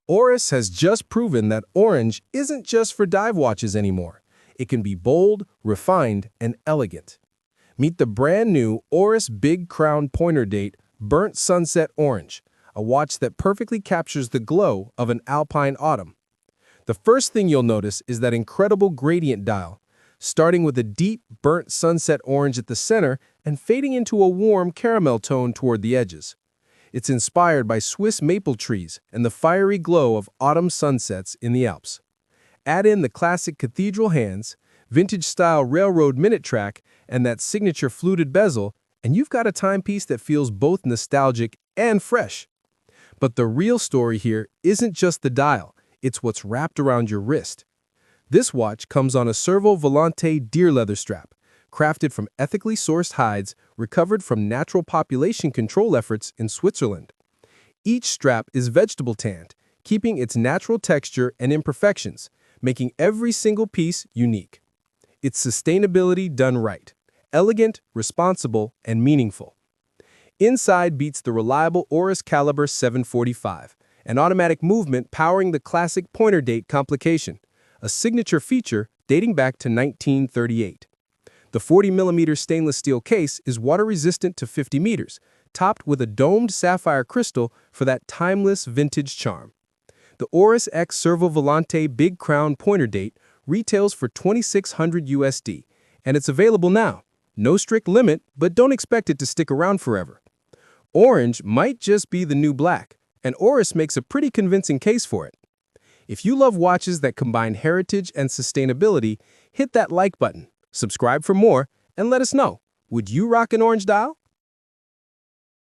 Oris has just proven that orange isn't just for dive watches anymore. It can be bold, refined, and elegant. Meet the brand new Oris Big Crown Pointer Date Burnt Sunset Orange, a watch that perfectly captures the glow of an alpine autumn. The first thing you'll notice is that incredible gradient dial, starting with a deep burnt sunset orange at the center and fading into a warm caramel tone toward the edges. It's inspired by Swiss maple trees and the fiery glow of autumn sunsets in the Alps. Add in the classic cathedral hands, vintage-style railroad minute track, and that signature fluted bezel, and you've got a timepiece that feels both nostalgic and fresh. But the real story here isn't just the dial, it's what's wrapped around your wrist. This watch comes on a Servo Volante deer leather strap, crafted from ethically sourced hides recovered from natural population control efforts in Switzerland. Each strap is vegetable tanned, keeping its natural texture and imperfections, making every single piece unique. It's sustainability done right, elegant, responsible, and meaningful. Inside beats the reliable Oris Caliber 745, an automatic movement powering the classic pointer date complication, a signature feature dating back to 1938. The 40mm stainless steel case is water-resistant to 50 meters, topped with a domed sapphire crystal for that timeless vintage charm. The Oris X Servo Volante Big Crown Pointer Date retails for $2,600 USD, and it's available now. No strict limit, but don't expect it to stick around forever. Orange might just be the new black, and Oris makes a pretty convincing case for it. If you love watches that combine heritage and sustainability, hit that like button, subscribe for more, and let us know. Would you rock an orange dial?